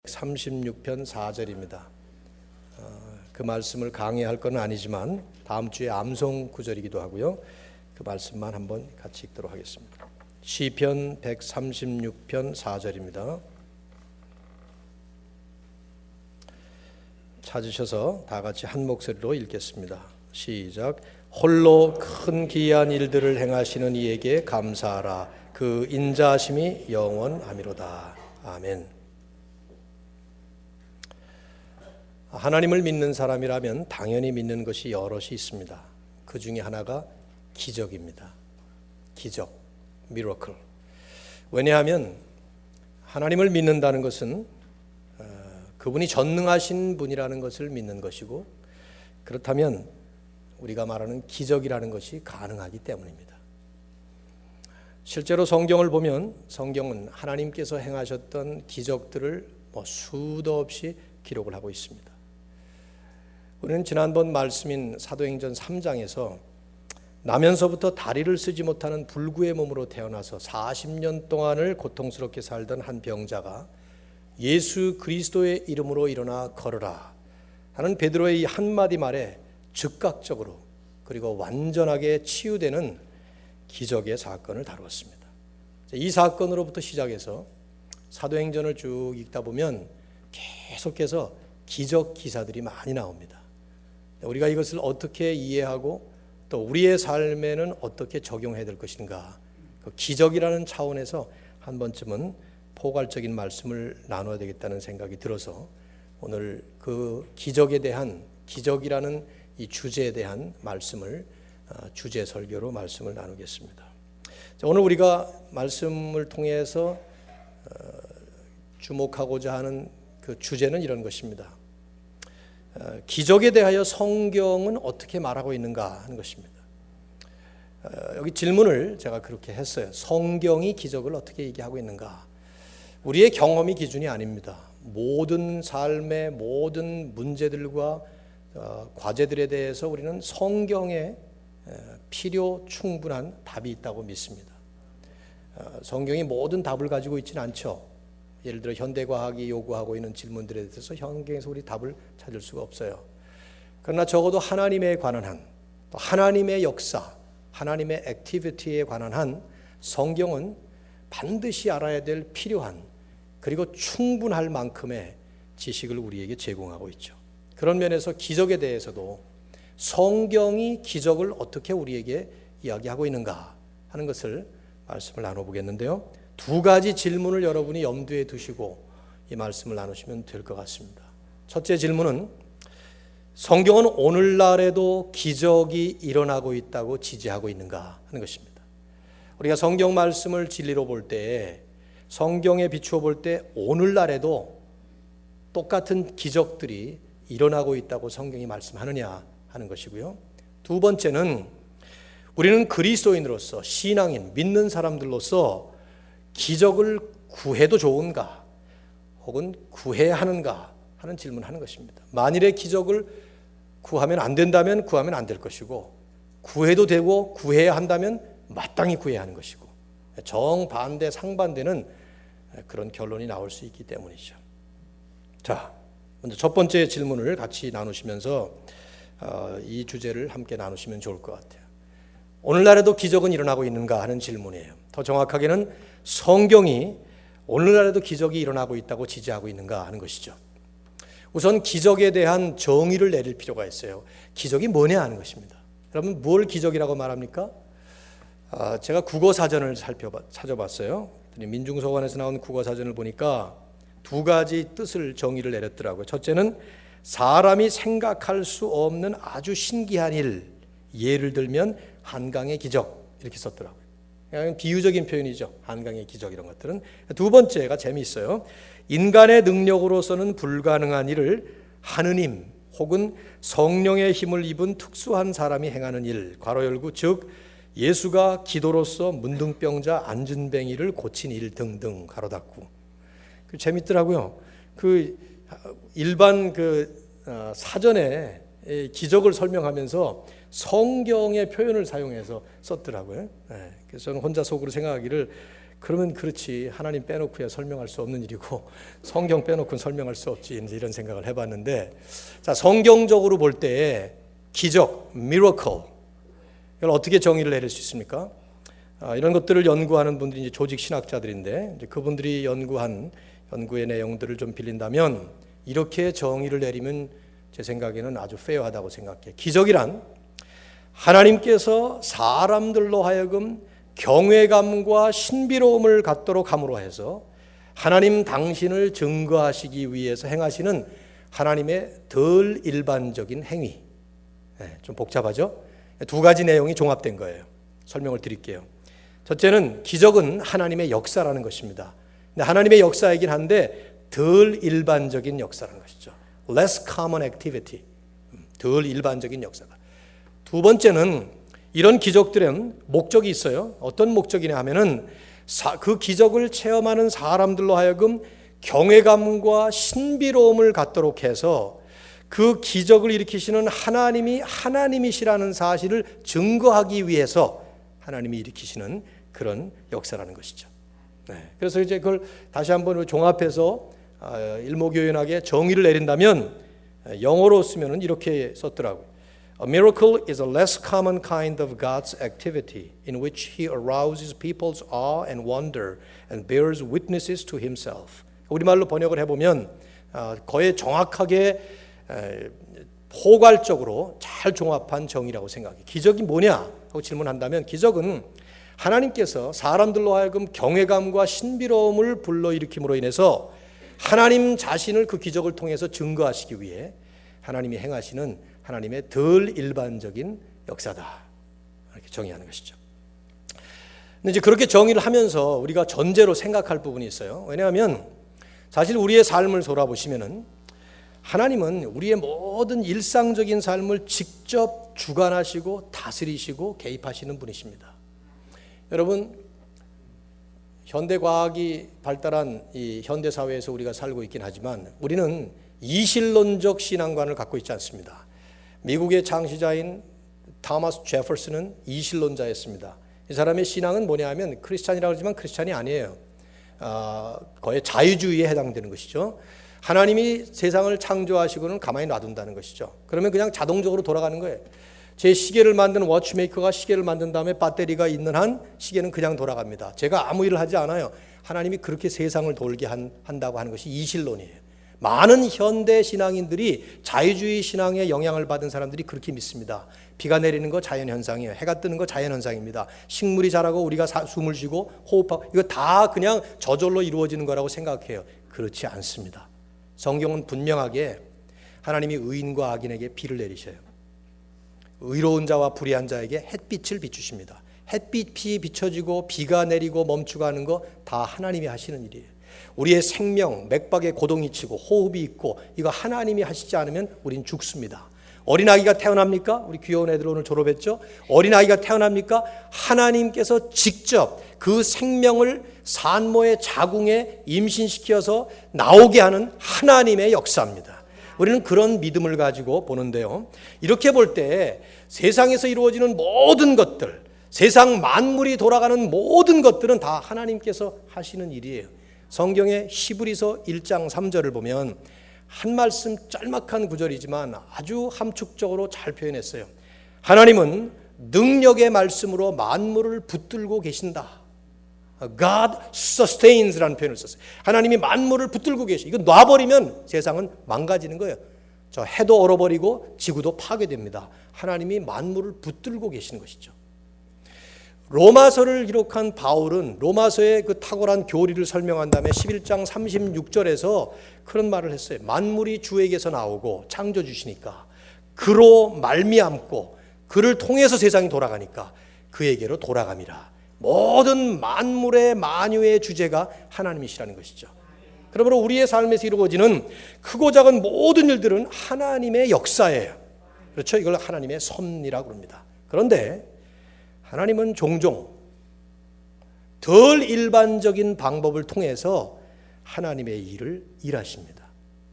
36편 4절입니다. 그 말씀을 강의할 건 아니지만 다음 주에 암송 구절이기도 하고요. 그 말씀만 한번 같이 읽도록 하겠습니다. 시편 136편 4절입니다. 찾으셔서 다 같이 한 목소리로 읽겠습니다. 시작. 홀로 큰 기이한 일들을 행하시는 이에게 감사하라. 그 인자하심이 영원하미로다. 아멘. 하나님을 믿는 사람이라면 당연히 믿는 것이 여럿이 있습니다. 그 중에 하나가 기적입니다. 기적, 미러클. 왜냐하면 하나님을 믿는다는 것은 그분이 전능하신 분이라는 것을 믿는 것이고, 그렇다면 우리가 말하는 기적이라는 것이 가능하기 때문입니다. 실제로 성경을 보면 성경은 하나님께서 행하셨던 기적들을 수도 없이 기록을 하고 있습니다. 우리는 지난번 말씀인 사도행전 3장에서 나면서부터 다리를 쓰지 못하는 불구의 몸으로 태어나서 40년 동안을 고통스럽게 살던 한 병자가 예수 그리스도의 이름으로 일어나 걸으라 하는 베드로의 이 한마디 말에 즉각적으로 그리고 완전하게 치유되는 기적의 사건을 다루었습니다. 이 사건으로부터 시작해서 사도행전을 쭉 읽다 보면 계속해서 기적 기사들이 많이 나옵니다. 우리가 이것을 어떻게 이해하고 또 우리의 삶에는 어떻게 적용해야 될 것인가, 그 기적이라는 차원에서 한 번쯤은 포괄적인 말씀을 나눠야 되겠다는 생각이 들어서 오늘 그 기적에 대한, 기적이라는 이 주제에 대한 말씀을 주제 설교로 말씀을 나누겠습니다. 오늘 우리가 말씀을 통해서 주목하고자 하는 그 주제는 이런 것입니다. 기적에 대하여 성경은 어떻게 말하고 있는가 하는 것입니다. 여기 질문을 제가 그렇게 했어요. 성경이 기적을 어떻게 얘기하고 있는가? 우리의 경험이 기준이 아닙니다. 모든 삶의 모든 문제들과 과제들에 대해서 우리는 성경에 필요 충분한 답이 있다고 믿습니다. 성경이 모든 답을 가지고 있지는 않죠. 예를 들어 현대과학이 요구하고 있는 질문들에 대해서 성경에서 우리 답을 찾을 수가 없어요. 그러나 적어도 하나님에 관한 한, 또 하나님의 역사, 하나님의 액티비티에 관한 한 성경은 반드시 알아야 될 필요한, 그리고 충분할 만큼의 지식을 우리에게 제공하고 있죠. 그런 면에서 기적에 대해서도 성경이 기적을 어떻게 우리에게 이야기하고 있는가 하는 것을 말씀을 나눠보겠는데요. 두 가지 질문을 여러분이 염두에 두시고 이 말씀을 나누시면 될 것 같습니다. 첫째 질문은, 성경은 오늘날에도 기적이 일어나고 있다고 지지하고 있는가 하는 것입니다. 우리가 성경 말씀을 진리로 볼 때, 성경에 비추어 볼 때 오늘날에도 똑같은 기적들이 일어나고 있다고 성경이 말씀하느냐 하는 것이고요. 두 번째는, 우리는 그리스도인으로서, 신앙인, 믿는 사람들로서 기적을 구해도 좋은가 혹은 구해야 하는가 하는 질문을 하는 것입니다. 만일에 기적을 구하면 안 된다면 구하면 안 될 것이고, 구해도 되고 구해야 한다면 마땅히 구해야 하는 것이고, 정반대 상반되는 그런 결론이 나올 수 있기 때문이죠. 자, 먼저 첫 번째 질문을 같이 나누시면서 이 주제를 함께 나누시면 좋을 것 같아요. 오늘날에도 기적은 일어나고 있는가 하는 질문이에요. 더 정확하게는 성경이 오늘날에도 기적이 일어나고 있다고 지지하고 있는가 하는 것이죠. 우선 기적에 대한 정의를 내릴 필요가 있어요. 기적이 뭐냐 하는 것입니다. 여러분, 뭘 기적이라고 말합니까? 제가 국어사전을 찾아봤어요. 민중서관에서 나온 국어사전을 보니까 두 가지 뜻을 정의를 내렸더라고요. 첫째는 사람이 생각할 수 없는 아주 신기한 일, 예를 들면 한강의 기적, 이렇게 썼더라고요. 그냥 비유적인 표현이죠. 한강의 기적 이런 것들은. 두 번째가 재미있어요. 인간의 능력으로서는 불가능한 일을 하느님 혹은 성령의 힘을 입은 특수한 사람이 행하는 일, 괄호 열고, 즉 예수가 기도로서 문둥병자 안진뱅이를 고친 일 등등, 괄호 닫고. 재밌더라고요. 그 일반 사전에 기적을 설명하면서 성경의 표현을 사용해서 썼더라고요. 그래서 저는 혼자 속으로 생각하기를, 그러면 그렇지, 하나님 빼놓고야 설명할 수 없는 일이고 성경 빼놓고는 설명할 수 없지, 이런 생각을 해봤는데, 자, 성경적으로 볼 때 기적, miracle, 이걸 어떻게 정의를 내릴 수 있습니까? 이런 것들을 연구하는 분들이 이제 조직 신학자들인데, 이제 그분들이 연구한 연구의 내용들을 좀 빌린다면 이렇게 정의를 내리면 제 생각에는 아주 페어하다고 생각해요. 기적이란 하나님께서 사람들로 하여금 경외감과 신비로움을 갖도록 함으로 해서 하나님 당신을 증거하시기 위해서 행하시는 하나님의 덜 일반적인 행위. 좀 복잡하죠? 두 가지 내용이 종합된 거예요. 설명을 드릴게요. 첫째는 기적은 하나님의 역사라는 것입니다. 근데 하나님의 역사이긴 한데 덜 일반적인 역사라는 것이죠. Less common activity. 덜 일반적인 역사다. 두 번째는 이런 기적들은 목적이 있어요. 어떤 목적이냐 하면은 그 기적을 체험하는 사람들로 하여금 경외감과 신비로움을 갖도록 해서 그 기적을 일으키시는 하나님이 하나님이시라는 사실을 증거하기 위해서 하나님이 일으키시는 그런 역사라는 것이죠. 그래서 이제 그걸 다시 한번 종합해서 일목요연하게 정의를 내린다면 영어로 쓰면은 이렇게 썼더라고요. A miracle is a less common kind of God's activity in which He arouses people's awe and wonder and bears witnesses to Himself. 우리말로 번역을 해보면 거의 정확하게 포괄적으로 잘 종합한 정의라고 생각해요. 기적이 뭐냐 하고 질문한다면 기적은 하나님께서 사람들로 하여금 경외감과 신비로움을 불러일으킴으로 인해서 하나님 자신을 그 기적을 통해서 증거하시기 위해 하나님이 행하시는 하나님의 덜 일반적인 역사다. 이렇게 정의하는 것이죠. 근데 이제 그렇게 정의를 하면서 우리가 전제로 생각할 부분이 있어요. 왜냐하면 사실 우리의 삶을 돌아보시면은 하나님은 우리의 모든 일상적인 삶을 직접 주관하시고 다스리시고 개입하시는 분이십니다. 여러분, 현대 과학이 발달한 이 현대 사회에서 우리가 살고 있긴 하지만 우리는 이실론적 신앙관을 갖고 있지 않습니다. 미국의 창시자인 토마스 제퍼슨은 이실론자였습니다. 이 사람의 신앙은 뭐냐 하면 크리스찬이라고 하지만 크리스찬이 아니에요. 거의 자유주의에 해당되는 것이죠. 하나님이 세상을 창조하시고는 가만히 놔둔다는 것이죠. 그러면 그냥 자동적으로 돌아가는 거예요. 제 시계를 만든 워치메이커가 시계를 만든 다음에 배터리가 있는 한 시계는 그냥 돌아갑니다. 제가 아무 일을 하지 않아요. 하나님이 그렇게 세상을 돌게 한다고 하는 것이 이실론이에요. 많은 현대 신앙인들이 자유주의 신앙에 영향을 받은 사람들이 그렇게 믿습니다. 비가 내리는 거 자연현상이에요. 해가 뜨는 거 자연현상입니다. 식물이 자라고 우리가 숨을 쉬고 호흡하고 이거 다 그냥 저절로 이루어지는 거라고 생각해요. 그렇지 않습니다. 성경은 분명하게 하나님이 의인과 악인에게 비를 내리셔요. 의로운 자와 불의한 자에게 햇빛을 비추십니다. 햇빛이 비춰지고 비가 내리고 멈추고 하는 거 다 하나님이 하시는 일이에요. 우리의 생명, 맥박에 고동이 치고 호흡이 있고 이거 하나님이 하시지 않으면 우린 죽습니다. 어린아이가 태어납니까? 우리 귀여운 애들 오늘 졸업했죠? 어린아이가 태어납니까? 하나님께서 직접 그 생명을 산모의 자궁에 임신시켜서 나오게 하는 하나님의 역사입니다. 우리는 그런 믿음을 가지고 보는데요. 이렇게 볼 때 세상에서 이루어지는 모든 것들, 세상 만물이 돌아가는 모든 것들은 다 하나님께서 하시는 일이에요. 성경의 히브리서 1장 3절을 보면 한 말씀 짤막한 구절이지만 아주 함축적으로 잘 표현했어요. 하나님은 능력의 말씀으로 만물을 붙들고 계신다. God sustains라는 표현을 썼어요. 하나님이 만물을 붙들고 계시. 이거 놔버리면 세상은 망가지는 거예요. 저 해도 얼어버리고 지구도 파괴됩니다. 하나님이 만물을 붙들고 계시는 것이죠. 로마서를 기록한 바울은 로마서의 그 탁월한 교리를 설명한 다음에 11장 36절에서 그런 말을 했어요. 만물이 주에게서 나오고 창조주시니까 그로 말미암고 그를 통해서 세상이 돌아가니까 그에게로 돌아감이라. 모든 만물의 만유의 주제가 하나님이시라는 것이죠. 그러므로 우리의 삶에서 이루어지는 크고 작은 모든 일들은 하나님의 역사예요. 그렇죠? 이걸 하나님의 섭리라고 합니다. 그런데 하나님은 종종 덜 일반적인 방법을 통해서 하나님의 일을 일하십니다.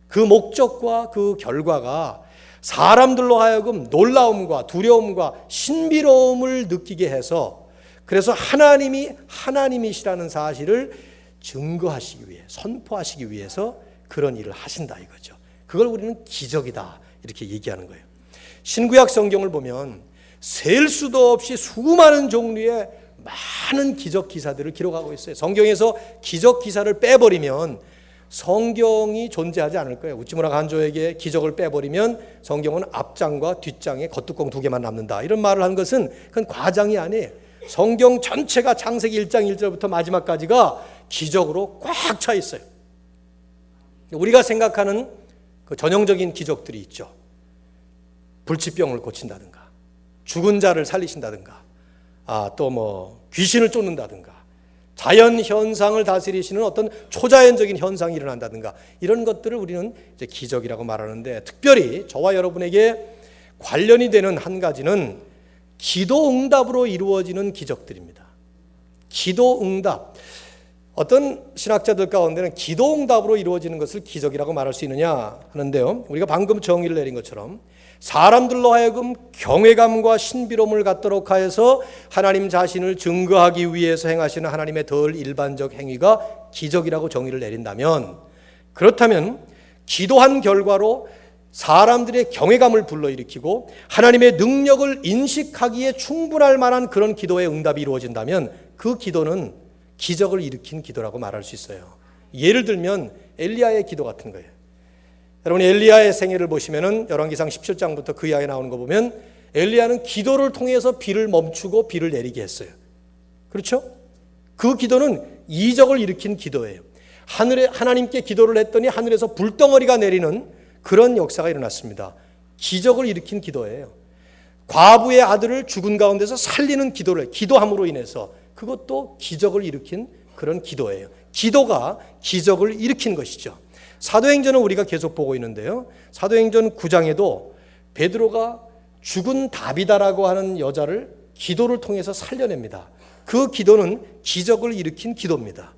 그 목적과 그 결과가 사람들로 하여금 놀라움과 두려움과 신비로움을 느끼게 해서 그래서 하나님이 하나님이시라는 사실을 증거하시기 위해, 선포하시기 위해서 그런 일을 하신다 이거죠. 그걸 우리는 기적이다 이렇게 얘기하는 거예요. 신구약 성경을 보면 셀 수도 없이 수많은 종류의 많은 기적 기사들을 기록하고 있어요. 성경에서 기적 기사를 빼버리면 성경이 존재하지 않을 거예요. 우찌무라 간조에게 기적을 빼버리면 성경은 앞장과 뒷장에 겉뚜껑 2개만 남는다. 이런 말을 한 것은 그건 과장이 아니에요. 성경 전체가 창세기 1장 1절부터 마지막까지가 기적으로 꽉 차 있어요. 우리가 생각하는 그 전형적인 기적들이 있죠. 불치병을 고친다든가, 죽은 자를 살리신다든가, 또 뭐 귀신을 쫓는다든가, 자연 현상을 다스리시는 어떤 초자연적인 현상이 일어난다든가, 이런 것들을 우리는 이제 기적이라고 말하는데, 특별히 저와 여러분에게 관련이 되는 한 가지는 기도 응답으로 이루어지는 기적들입니다. 기도 응답. 어떤 신학자들 가운데는 기도 응답으로 이루어지는 것을 기적이라고 말할 수 있느냐 하는데요, 우리가 방금 정의를 내린 것처럼 사람들로 하여금 경외감과 신비로움을 갖도록 하여서 하나님 자신을 증거하기 위해서 행하시는 하나님의 덜 일반적 행위가 기적이라고 정의를 내린다면, 그렇다면 기도한 결과로 사람들의 경외감을 불러일으키고 하나님의 능력을 인식하기에 충분할 만한 그런 기도의 응답이 이루어진다면 그 기도는 기적을 일으킨 기도라고 말할 수 있어요. 예를 들면 엘리야의 기도 같은 거예요. 여러분, 엘리야의 생애를 보시면은 열왕기상 17장부터 그 이야기 나오는 거 보면 엘리야는 기도를 통해서 비를 멈추고 비를 내리게 했어요. 그렇죠? 그 기도는 이적을 일으킨 기도예요. 하나님께 기도를 했더니 하늘에서 불덩어리가 내리는 그런 역사가 일어났습니다. 기적을 일으킨 기도예요. 과부의 아들을 죽은 가운데서 살리는 기도를 기도함으로 인해서, 그것도 기적을 일으킨 그런 기도예요. 기도가 기적을 일으킨 것이죠. 사도행전은 우리가 계속 보고 있는데요, 사도행전 9장에도 베드로가 죽은 다비다라고 하는 여자를 기도를 통해서 살려냅니다. 그 기도는 기적을 일으킨 기도입니다.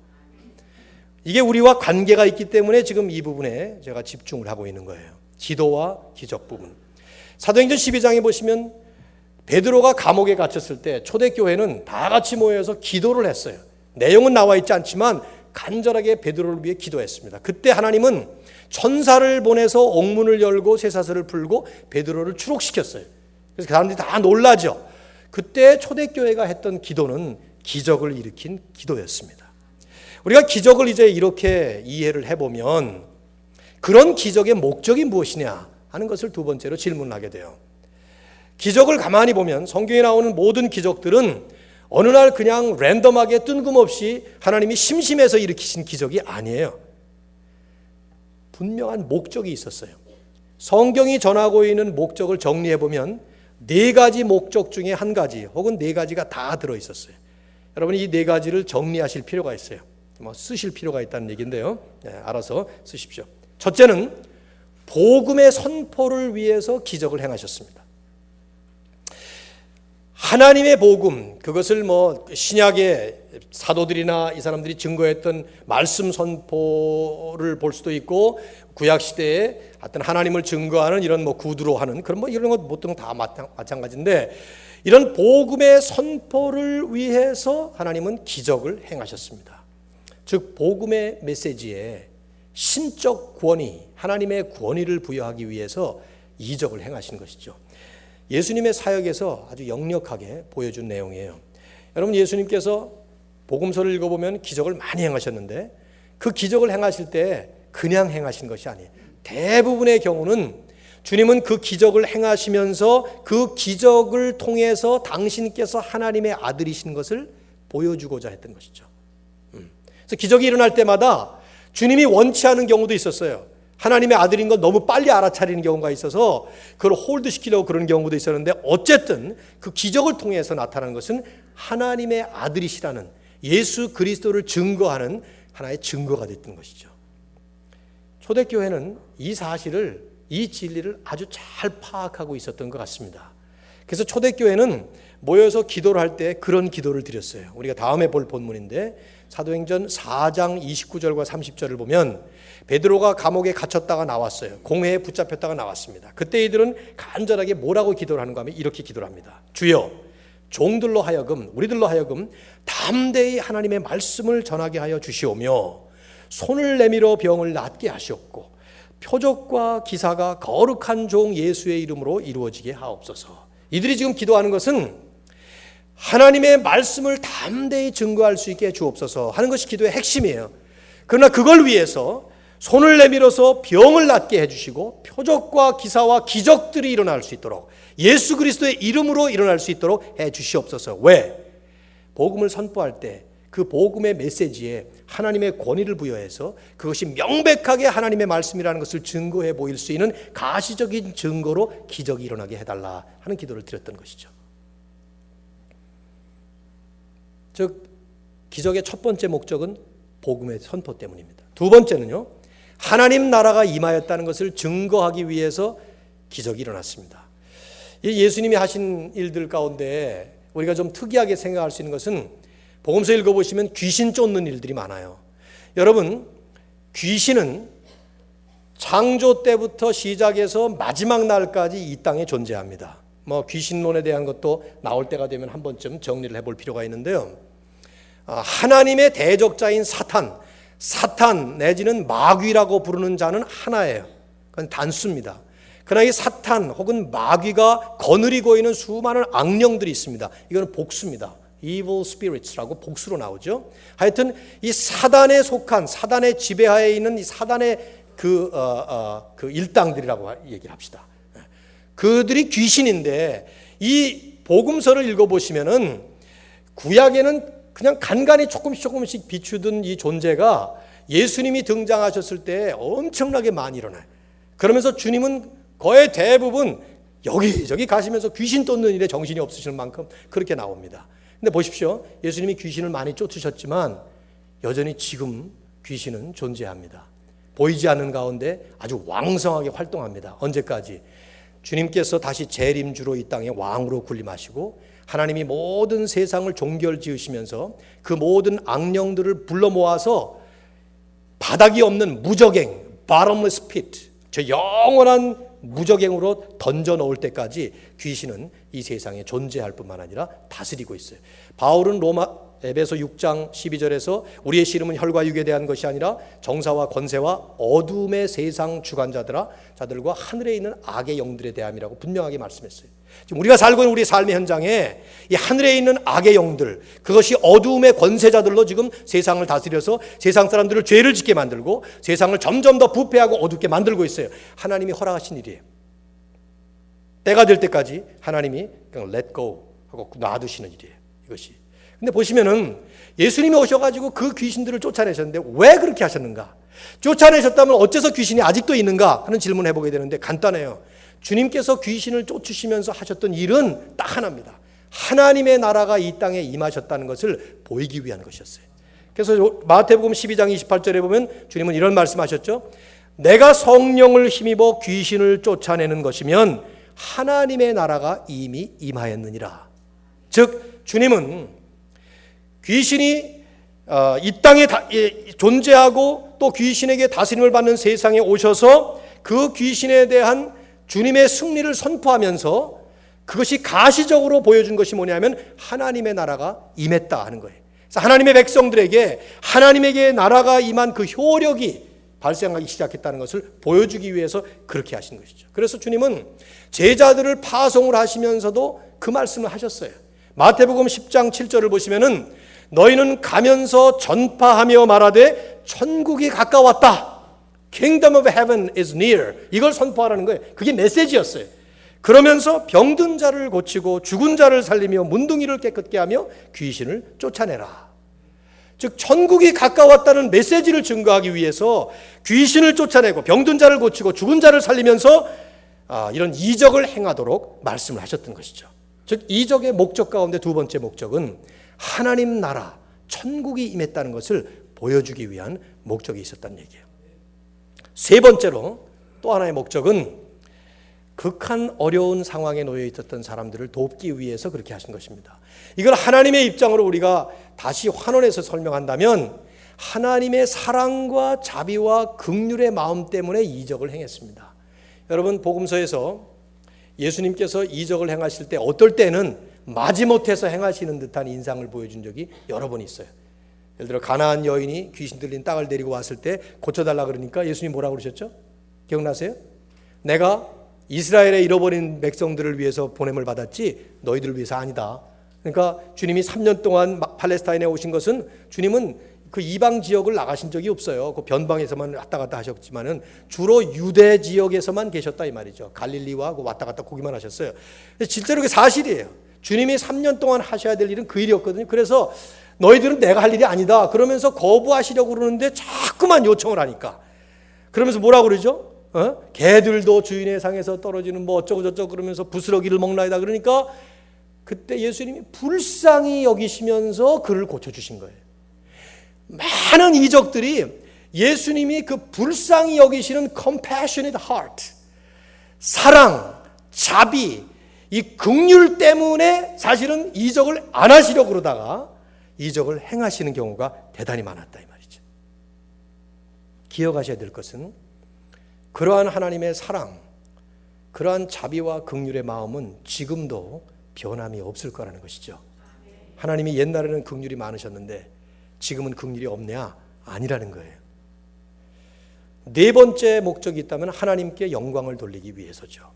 이게 우리와 관계가 있기 때문에 지금 이 부분에 제가 집중을 하고 있는 거예요. 기도와 기적 부분. 사도행전 12장에 보시면 베드로가 감옥에 갇혔을 때 초대교회는 다 같이 모여서 기도를 했어요. 내용은 나와 있지 않지만 간절하게 베드로를 위해 기도했습니다. 그때 하나님은 천사를 보내서 옥문을 열고 쇠사슬을 풀고 베드로를 추록시켰어요. 그래서 그 사람들이 다 놀라죠. 그때 초대교회가 했던 기도는 기적을 일으킨 기도였습니다. 우리가 기적을 이제 이렇게 이해를 해보면 그런 기적의 목적이 무엇이냐 하는 것을 두 번째로 질문하게 돼요. 기적을 가만히 보면 성경에 나오는 모든 기적들은 어느 날 그냥 랜덤하게 뜬금없이 하나님이 심심해서 일으키신 기적이 아니에요. 분명한 목적이 있었어요. 성경이 전하고 있는 목적을 정리해보면 4가지 목적 중에 한 가지 혹은 4가지가 다 들어있었어요. 여러분, 이 4가지를 정리하실 필요가 있어요. 쓰실 필요가 있다는 얘기인데요, 알아서 쓰십시오. 첫째는 복음의 선포를 위해서 기적을 행하셨습니다. 하나님의 복음, 그것을 신약의 사도들이나 이 사람들이 증거했던 말씀 선포를 볼 수도 있고, 구약 시대에 어떤 하나님을 증거하는 이런 구두로 하는 그런 이런 것 보통 다 마찬가지인데, 이런 복음의 선포를 위해서 하나님은 기적을 행하셨습니다. 즉 복음의 메시지에 신적 권위, 하나님의 권위를 부여하기 위해서 이적을 행하신 것이죠. 예수님의 사역에서 아주 역력하게 보여준 내용이에요. 여러분, 예수님께서 복음서를 읽어보면 기적을 많이 행하셨는데 그 기적을 행하실 때 그냥 행하신 것이 아니에요. 대부분의 경우는 주님은 그 기적을 행하시면서 그 기적을 통해서 당신께서 하나님의 아들이신 것을 보여주고자 했던 것이죠. 그래서 기적이 일어날 때마다 주님이 원치 않은 경우도 있었어요. 하나님의 아들인 걸 너무 빨리 알아차리는 경우가 있어서 그걸 홀드시키려고 그런 경우도 있었는데, 어쨌든 그 기적을 통해서 나타나는 것은 하나님의 아들이시라는 예수 그리스도를 증거하는 하나의 증거가 됐던 것이죠. 초대교회는 이 사실을, 이 진리를 아주 잘 파악하고 있었던 것 같습니다. 그래서 초대교회는 모여서 기도를 할 때 그런 기도를 드렸어요. 우리가 다음에 볼 본문인데 사도행전 4장 29절과 30절을 보면 베드로가 감옥에 갇혔다가 나왔어요. 공회에 붙잡혔다가 나왔습니다. 그때 이들은 간절하게 뭐라고 기도를 하는가 하면 이렇게 기도를 합니다. 주여, 종들로 하여금, 우리들로 하여금 담대히 하나님의 말씀을 전하게 하여 주시오며 손을 내밀어 병을 낫게 하시옵고 표적과 기사가 거룩한 종 예수의 이름으로 이루어지게 하옵소서. 이들이 지금 기도하는 것은 하나님의 말씀을 담대히 증거할 수 있게 해 주옵소서 하는 것이 기도의 핵심이에요. 그러나 그걸 위해서 손을 내밀어서 병을 낫게 해주시고 표적과 기사와 기적들이 일어날 수 있도록 예수 그리스도의 이름으로 일어날 수 있도록 해 주시옵소서. 왜? 복음을 선포할 때 그 복음의 메시지에 하나님의 권위를 부여해서 그것이 명백하게 하나님의 말씀이라는 것을 증거해 보일 수 있는 가시적인 증거로 기적이 일어나게 해달라 하는 기도를 드렸던 것이죠. 즉 기적의 첫 번째 목적은 복음의 선포 때문입니다. 두 번째는요, 하나님 나라가 임하였다는 것을 증거하기 위해서 기적이 일어났습니다. 이 예수님이 하신 일들 가운데 우리가 좀 특이하게 생각할 수 있는 것은 복음서 읽어보시면 귀신 쫓는 일들이 많아요. 여러분, 귀신은 창조 때부터 시작해서 마지막 날까지 이 땅에 존재합니다. 귀신론에 대한 것도 나올 때가 되면 한 번쯤 정리를 해볼 필요가 있는데요. 하나님의 대적자인 사탄 내지는 마귀라고 부르는 자는 하나예요. 그건 단수입니다. 그러나 이 사탄 혹은 마귀가 거느리고 있는 수많은 악령들이 있습니다. 이거는 복수입니다. Evil spirits라고 복수로 나오죠. 하여튼 이 사단에 속한 사단의 지배하에 있는 이 사단의 그 일당들이라고 얘기를 합시다. 그들이 귀신인데 이 복음서를 읽어보시면은 구약에는 그냥 간간히 조금씩 비추던 이 존재가 예수님이 등장하셨을 때 엄청나게 많이 일어나요. 그러면서 주님은 거의 대부분 여기저기 가시면서 귀신 쫓는 일에 정신이 없으실 만큼 그렇게 나옵니다. 근데 보십시오. 예수님이 귀신을 많이 쫓으셨지만 여전히 지금 귀신은 존재합니다. 보이지 않는 가운데 아주 왕성하게 활동합니다. 언제까지? 주님께서 다시 재림주로 이 땅에 왕으로 군림하시고 하나님이 모든 세상을 종결 지으시면서 그 모든 악령들을 불러 모아서 바닥이 없는 무적행, bottomless pit, 저 영원한 무적행으로 던져 놓을 때까지 귀신은 이 세상에 존재할 뿐만 아니라 다스리고 있어요. 바울은 에베소 6장 12절에서 우리의 씨름은 혈과 육에 대한 것이 아니라 정사와 권세와 어둠의 세상 자들과 하늘에 있는 악의 영들에 대함이라고 분명하게 말씀했어요. 지금 우리가 살고 있는 우리 삶의 현장에 이 하늘에 있는 악의 영들, 그것이 어둠의 권세자들로 지금 세상을 다스려서 세상 사람들을 죄를 짓게 만들고 세상을 점점 더 부패하고 어둡게 만들고 있어요. 하나님이 허락하신 일이에요. 때가 될 때까지 하나님이 그냥 let go 하고 놔두시는 일이에요. 이것이. 근데 보시면은 예수님이 오셔가지고 그 귀신들을 쫓아내셨는데 왜 그렇게 하셨는가? 쫓아내셨다면 어째서 귀신이 아직도 있는가 하는 질문을 해보게 되는데 간단해요. 주님께서 귀신을 쫓으시면서 하셨던 일은 딱 하나입니다. 하나님의 나라가 이 땅에 임하셨다는 것을 보이기 위한 것이었어요. 그래서 마태복음 12장 28절에 보면 주님은 이런 말씀하셨죠. 내가 성령을 힘입어 귀신을 쫓아내는 것이면 하나님의 나라가 이미 임하였느니라. 즉 주님은 귀신이 이 땅에 존재하고 또 귀신에게 다스림을 받는 세상에 오셔서 그 귀신에 대한 주님의 승리를 선포하면서 그것이 가시적으로 보여준 것이 뭐냐면 하나님의 나라가 임했다 하는 거예요. 그래서 하나님의 백성들에게 하나님에게 나라가 임한 그 효력이 발생하기 시작했다는 것을 보여주기 위해서 그렇게 하신 것이죠. 그래서 주님은 제자들을 파송을 하시면서도 그 말씀을 하셨어요. 마태복음 10장 7절을 보시면은 너희는 가면서 전파하며 말하되 천국이 가까웠다. Kingdom of heaven is near. 이걸 선포하라는 거예요. 그게 메시지였어요. 그러면서 병든 자를 고치고 죽은 자를 살리며 문둥이를 깨끗게 하며 귀신을 쫓아내라. 즉 천국이 가까웠다는 메시지를 증거하기 위해서 귀신을 쫓아내고 병든 자를 고치고 죽은 자를 살리면서 이런 이적을 행하도록 말씀을 하셨던 것이죠. 즉 이적의 목적 가운데 두 번째 목적은 하나님 나라, 천국이 임했다는 것을 보여주기 위한 목적이 있었다는 얘기예요. 세 번째로 또 하나의 목적은 극한 어려운 상황에 놓여 있었던 사람들을 돕기 위해서 그렇게 하신 것입니다. 이걸 하나님의 입장으로 우리가 다시 환원해서 설명한다면 하나님의 사랑과 자비와 긍휼의 마음 때문에 이적을 행했습니다. 여러분 복음서에서 예수님께서 이적을 행하실 때 어떨 때는 마지못해서 행하시는 듯한 인상을 보여준 적이 여러 번 있어요. 예를 들어 가나안 여인이 귀신 들린 땅을 데리고 왔을 때 고쳐달라 그러니까 예수님이 뭐라고 그러셨죠? 기억나세요? 내가 이스라엘의 잃어버린 백성들을 위해서 보냄을 받았지 너희들을 위해서 아니다. 그러니까 주님이 3년 동안 팔레스타인에 오신 것은 주님은 그 이방 지역을 나가신 적이 없어요. 그 변방에서만 왔다 갔다 하셨지만은 주로 유대 지역에서만 계셨다 이 말이죠. 갈릴리와 그 왔다 갔다 거기만 하셨어요. 실제로 그게 사실이에요. 주님이 3년 동안 하셔야 될 일은 그 일이었거든요. 그래서 너희들은 내가 할 일이 아니다 그러면서 거부하시려고 그러는데 자꾸만 요청을 하니까 그러면서 뭐라고 그러죠? 개들도 주인의 상에서 떨어지는 뭐 어쩌고 저쩌고 그러면서 부스러기를 먹나이다. 그러니까 그때 예수님이 불쌍히 여기시면서 그를 고쳐주신 거예요. 많은 이적들이 예수님이 그 불쌍히 여기시는 compassionate heart, 사랑, 자비, 이 긍휼 때문에 사실은 이적을 안 하시려고 그러다가 이적을 행하시는 경우가 대단히 많았다 이 말이죠. 기억하셔야 될 것은 그러한 하나님의 사랑, 그러한 자비와 긍휼의 마음은 지금도 변함이 없을 거라는 것이죠. 하나님이 옛날에는 긍휼이 많으셨는데 지금은 긍휼이 없냐? 아니라는 거예요. 네 번째 목적이 있다면 하나님께 영광을 돌리기 위해서죠.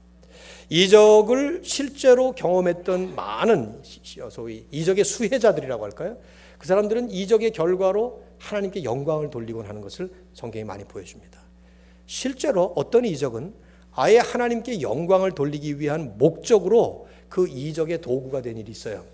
이적을 실제로 경험했던 많은 소위 이적의 수혜자들이라고 할까요? 그 사람들은 이적의 결과로 하나님께 영광을 돌리곤 하는 것을 성경이 많이 보여줍니다. 실제로 어떤 이적은 아예 하나님께 영광을 돌리기 위한 목적으로 그 이적의 도구가 된 일이 있어요.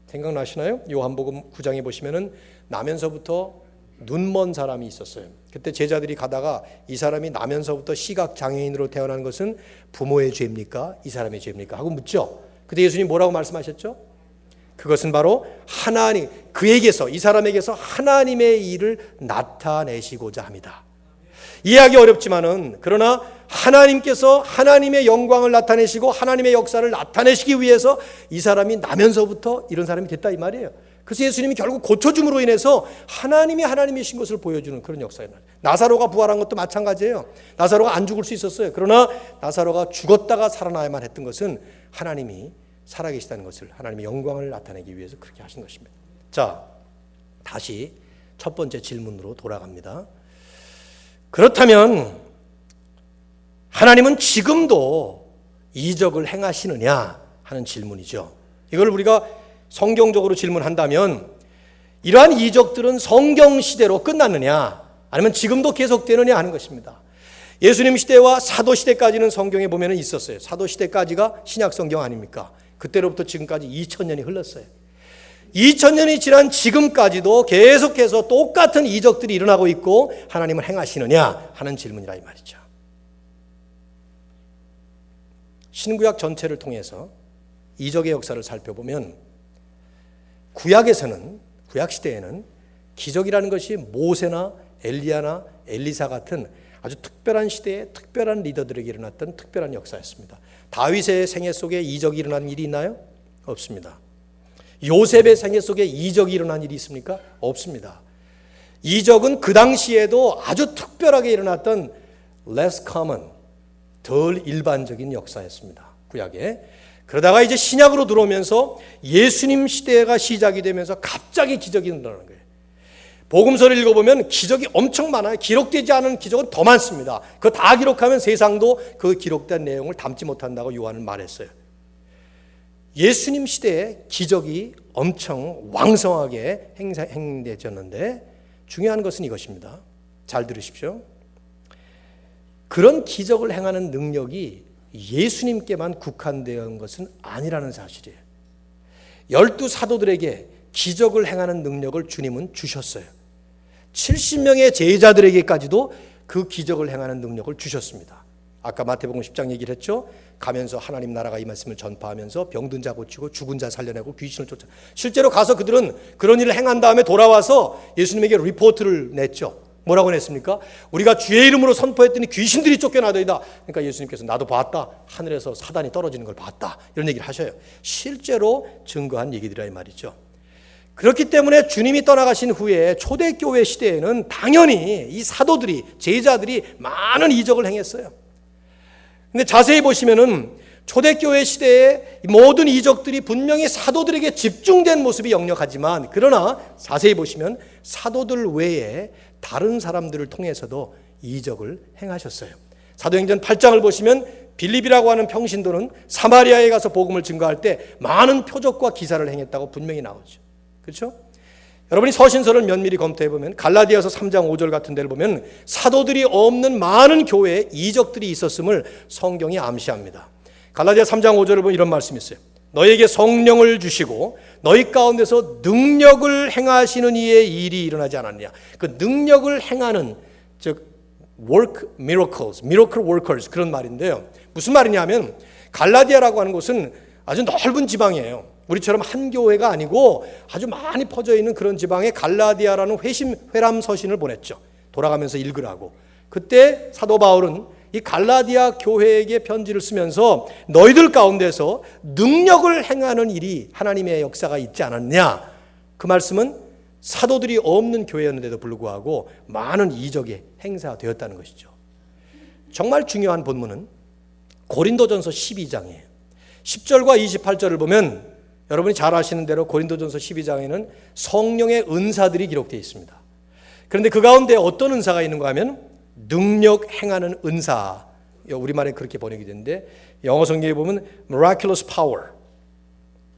생각나시나요? 요한복음 9장에 보시면은 나면서부터 눈먼 사람이 있었어요. 그때 제자들이 가다가 이 사람이 나면서부터 시각 장애인으로 태어난 것은 부모의 죄입니까? 이 사람의 죄입니까? 하고 묻죠. 그때 예수님 뭐라고 말씀하셨죠? 그것은 바로 하나님, 그에게서 이 사람에게서 하나님의 일을 나타내시고자 합니다. 이해하기 어렵지만은 그러나 하나님께서 하나님의 영광을 나타내시고 하나님의 역사를 나타내시기 위해서 이 사람이 나면서부터 이런 사람이 됐다 이 말이에요. 그래서 예수님이 결국 고쳐줌으로 인해서 하나님이 하나님이신 것을 보여주는 그런 역사예요. 나사로가 부활한 것도 마찬가지예요. 나사로가 안 죽을 수 있었어요. 그러나 나사로가 죽었다가 살아나야만 했던 것은 하나님이 살아계시다는 것을, 하나님의 영광을 나타내기 위해서 그렇게 하신 것입니다. 자, 다시 첫 번째 질문으로 돌아갑니다. 그렇다면 하나님은 지금도 이적을 행하시느냐 하는 질문이죠. 이걸 우리가 성경적으로 질문한다면 이러한 이적들은 성경 시대로 끝났느냐 아니면 지금도 계속되느냐 하는 것입니다. 예수님 시대와 사도 시대까지는 성경에 보면 있었어요. 사도 시대까지가 신약 성경 아닙니까? 그때로부터 지금까지 2000년이 흘렀어요. 2000년이 지난 지금까지도 계속해서 똑같은 이적들이 일어나고 있고 하나님은 행하시느냐 하는 질문이라 이 말이죠. 신구약 전체를 통해서 이적의 역사를 살펴보면 구약에서는, 구약 시대에는 기적이라는 것이 모세나 엘리야나 엘리사 같은 아주 특별한 시대의 특별한 리더들에게 일어났던 특별한 역사였습니다. 다윗의 생애 속에 이적이 일어난 일이 있나요? 없습니다. 요셉의 생애 속에 이적이 일어난 일이 있습니까? 없습니다. 이적은 그 당시에도 아주 특별하게 일어났던 less common, 덜 일반적인 역사였습니다. 구약에. 그러다가 이제 신약으로 들어오면서 예수님 시대가 시작이 되면서 갑자기 기적이 일어나는 거예요. 복음서를 읽어보면 기적이 엄청 많아요. 기록되지 않은 기적은 더 많습니다. 그거 다 기록하면 세상도 그 기록된 내용을 담지 못한다고 요한은 말했어요. 예수님 시대에 기적이 엄청 왕성하게 행되졌는데 중요한 것은 이것입니다. 잘 들으십시오. 그런 기적을 행하는 능력이 예수님께만 국한되어 것은 아니라는 사실이에요. 12사도들에게 기적을 행하는 능력을 주님은 주셨어요. 70명의 제자들에게까지도 그 기적을 행하는 능력을 주셨습니다. 아까 마태복음 10장 얘기를 했죠. 가면서 하나님 나라가 이 말씀을 전파하면서 병든 자 고치고 죽은 자 살려내고 귀신을 쫓아. 실제로 가서 그들은 그런 일을 행한 다음에 돌아와서 예수님에게 리포트를 냈죠. 뭐라고 냈습니까? 우리가 주의 이름으로 선포했더니 귀신들이 쫓겨나더이다. 그러니까 예수님께서 나도 봤다. 하늘에서 사단이 떨어지는 걸 봤다. 이런 얘기를 하셔요. 실제로 증거한 얘기들이라 이 말이죠. 그렇기 때문에 주님이 떠나가신 후에 초대교회 시대에는 당연히 이 사도들이, 제자들이 많은 이적을 행했어요. 근데 자세히 보시면은 초대교회 시대에 모든 이적들이 분명히 사도들에게 집중된 모습이 역력하지만, 그러나 자세히 보시면 사도들 외에 다른 사람들을 통해서도 이적을 행하셨어요. 사도행전 8장을 보시면 빌립이라고 하는 평신도는 사마리아에 가서 복음을 증거할 때 많은 표적과 기사를 행했다고 분명히 나오죠. 그렇죠? 여러분이 서신서를 면밀히 검토해 보면 갈라디아서 3장 5절 같은 데를 보면 사도들이 없는 많은 교회에 이적들이 있었음을 성경이 암시합니다. 갈라디아 3장 5절을 보면 이런 말씀이 있어요. 너희에게 성령을 주시고 너희 가운데서 능력을 행하시는 이의 일이 일어나지 않았느냐. 그 능력을 행하는, 즉 work miracles, miracle workers, 그런 말인데요. 무슨 말이냐면 갈라디아라고 하는 곳은 아주 넓은 지방이에요. 우리처럼 한 교회가 아니고 아주 많이 퍼져 있는 그런 지방에 갈라디아라는 회람 서신을 보냈죠. 돌아가면서 읽으라고. 그때 사도 바울은 이 갈라디아 교회에게 편지를 쓰면서 너희들 가운데서 능력을 행하는 일이 하나님의 역사가 있지 않았냐. 그 말씀은 사도들이 없는 교회였는데도 불구하고 많은 이적이 행사되었다는 것이죠. 정말 중요한 본문은 고린도전서 12장이에요. 10절과 28절을 보면 여러분이 잘 아시는 대로 고린도전서 12장에는 성령의 은사들이 기록되어 있습니다. 그런데 그 가운데 어떤 은사가 있는가 하면 능력 행하는 은사, 우리말에 그렇게 번역이 되는데 영어 성경에 보면 miraculous power,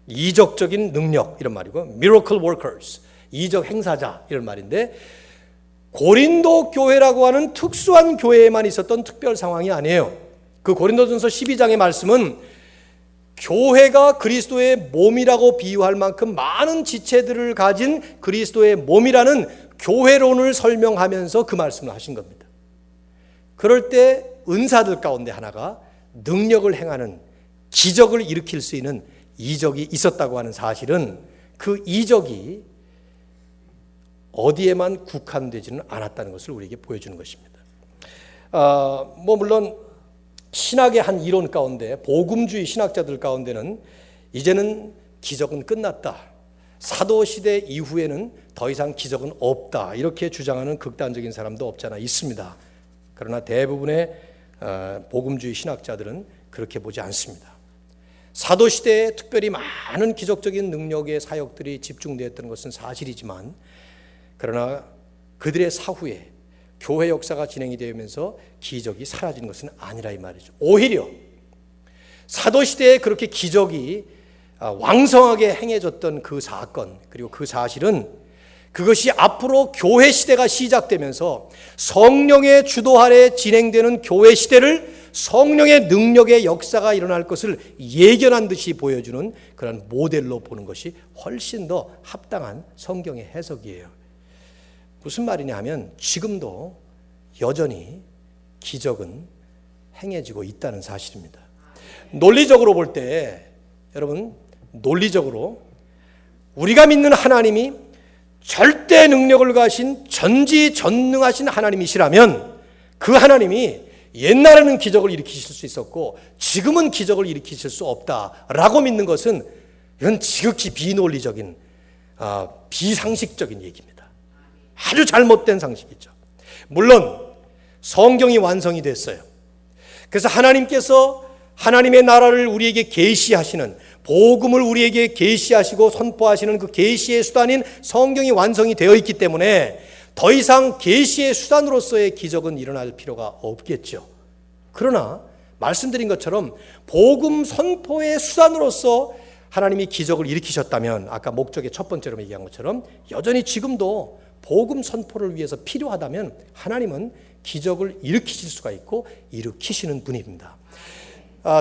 이적적인 능력 이런 말이고, miracle workers, 이적 행사자 이런 말인데, 고린도 교회라고 하는 특수한 교회에만 있었던 특별 상황이 아니에요. 그 고린도전서 12장의 말씀은 교회가 그리스도의 몸이라고 비유할 만큼 많은 지체들을 가진 그리스도의 몸이라는 교회론을 설명하면서 그 말씀을 하신 겁니다. 그럴 때 은사들 가운데 하나가 능력을 행하는, 기적을 일으킬 수 있는 이적이 있었다고 하는 사실은 그 이적이 어디에만 국한되지는 않았다는 것을 우리에게 보여주는 것입니다. 물론 신학의 한 이론 가운데, 복음주의 신학자들 가운데는 이제는 기적은 끝났다, 사도시대 이후에는 더 이상 기적은 없다, 이렇게 주장하는 극단적인 사람도 없지 않아 있습니다. 그러나 대부분의 복음주의 신학자들은 그렇게 보지 않습니다. 사도시대에 특별히 많은 기적적인 능력의 사역들이 집중되었던 것은 사실이지만, 그러나 그들의 사후에 교회 역사가 진행이 되면서 기적이 사라진 것은 아니라 이 말이죠. 오히려 사도시대에 그렇게 기적이 왕성하게 행해졌던 그 사건, 그리고 그 사실은 그것이 앞으로 교회 시대가 시작되면서 성령의 주도 아래 진행되는 교회 시대를 성령의 능력의 역사가 일어날 것을 예견한 듯이 보여주는 그런 모델로 보는 것이 훨씬 더 합당한 성경의 해석이에요. 무슨 말이냐 하면 지금도 여전히 기적은 행해지고 있다는 사실입니다. 논리적으로 볼 때, 여러분, 논리적으로 우리가 믿는 하나님이 절대 능력을 가신 전지전능하신 하나님이시라면 그 하나님이 옛날에는 기적을 일으키실 수 있었고 지금은 기적을 일으키실 수 없다라고 믿는 것은 이건 지극히 비논리적인, 비상식적인 얘기입니다. 아주 잘못된 상식이죠. 물론 성경이 완성이 됐어요. 그래서 하나님께서 하나님의 나라를 우리에게 계시하시는, 복음을 우리에게 계시하시고 선포하시는 그 계시의 수단인 성경이 완성이 되어 있기 때문에 더 이상 계시의 수단으로서의 기적은 일어날 필요가 없겠죠. 그러나 말씀드린 것처럼 복음 선포의 수단으로서 하나님이 기적을 일으키셨다면, 아까 목적의 첫 번째로 얘기한 것처럼 여전히 지금도 복음 선포를 위해서 필요하다면 하나님은 기적을 일으키실 수가 있고 일으키시는 분입니다.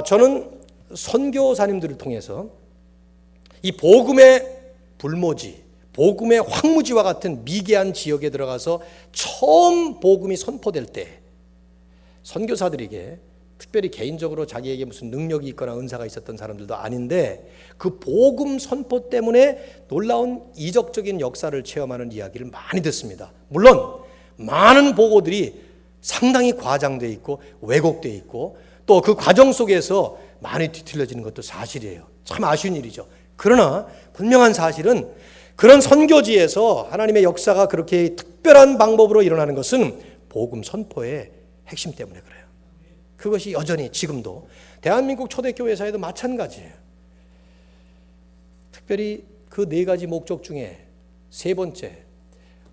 저는 선교사님들을 통해서 이 복음의 불모지, 복음의 황무지와 같은 미개한 지역에 들어가서 처음 복음이 선포될 때 선교사들에게, 특별히 개인적으로 자기에게 무슨 능력이 있거나 은사가 있었던 사람들도 아닌데, 그 복음 선포 때문에 놀라운 이적적인 역사를 체험하는 이야기를 많이 듣습니다. 물론 많은 보고들이 상당히 과장되어 있고 왜곡되어 있고 또 그 과정 속에서 많이 뒤틀려지는 것도 사실이에요. 참 아쉬운 일이죠. 그러나 분명한 사실은 그런 선교지에서 하나님의 역사가 그렇게 특별한 방법으로 일어나는 것은 복음 선포의 핵심 때문에 그래요. 그것이 여전히 지금도 대한민국 초대교회사에도 마찬가지예요. 특별히 그 네 가지 목적 중에 세 번째,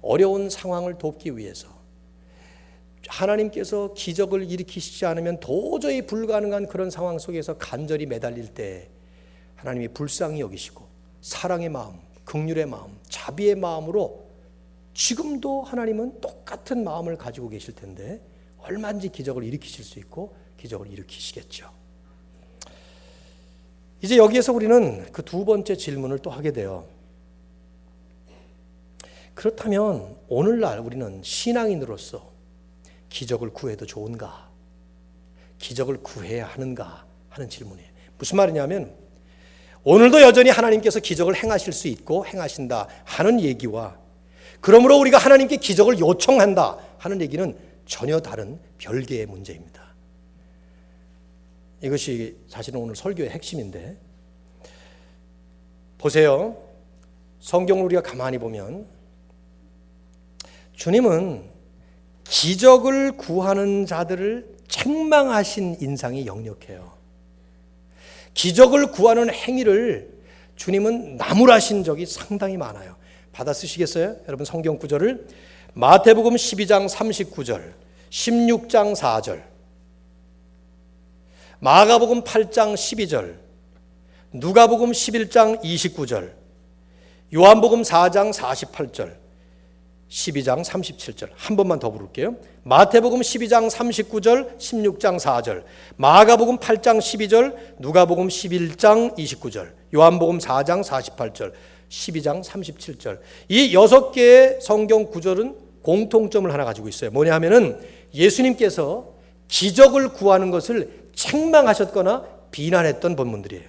어려운 상황을 돕기 위해서 하나님께서 기적을 일으키시지 않으면 도저히 불가능한 그런 상황 속에서 간절히 매달릴 때 하나님이 불쌍히 여기시고 사랑의 마음, 긍휼의 마음, 자비의 마음으로 지금도 하나님은 똑같은 마음을 가지고 계실 텐데 얼마든지 기적을 일으키실 수 있고 기적을 일으키시겠죠. 이제 여기에서 우리는 그 두 번째 질문을 또 하게 돼요. 그렇다면 오늘날 우리는 신앙인으로서 기적을 구해도 좋은가? 기적을 구해야 하는가? 하는 질문이에요. 무슨 말이냐면 오늘도 여전히 하나님께서 기적을 행하실 수 있고 행하신다 하는 얘기와 그러므로 우리가 하나님께 기적을 요청한다 하는 얘기는 전혀 다른 별개의 문제입니다. 이것이 사실은 오늘 설교의 핵심인데 보세요. 성경을 우리가 가만히 보면 주님은 기적을 구하는 자들을 책망하신 인상이 역력해요. 기적을 구하는 행위를 주님은 나무라신 적이 상당히 많아요. 받아 쓰시겠어요? 여러분 성경 구절을 마태복음 12장 39절, 16장 4절, 마가복음 8장 12절, 누가복음 11장 29절, 요한복음 4장 48절, 12장 37절. 한 번만 더 부를게요. 마태복음 12장 39절, 16장 4절, 마가복음 8장 12절, 누가복음 11장 29절, 요한복음 4장 48절, 12장 37절. 이 6개의 성경 구절은 공통점을 하나 가지고 있어요. 뭐냐 하면은 예수님께서 기적을 구하는 것을 책망하셨거나 비난했던 본문들이에요.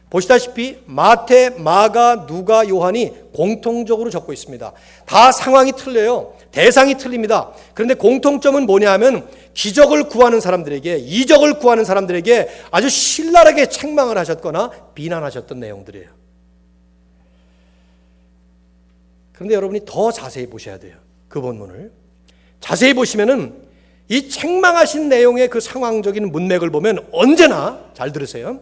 보시다시피 마태, 마가, 누가, 요한이 공통적으로 적고 있습니다. 다 상황이 틀려요. 대상이 틀립니다. 그런데 공통점은 뭐냐 하면 기적을 구하는 사람들에게, 이적을 구하는 사람들에게 아주 신랄하게 책망을 하셨거나 비난하셨던 내용들이에요. 그런데 여러분이 더 자세히 보셔야 돼요. 그 본문을 자세히 보시면은 이 책망하신 내용의 그 상황적인 문맥을 보면 언제나 잘 들으세요.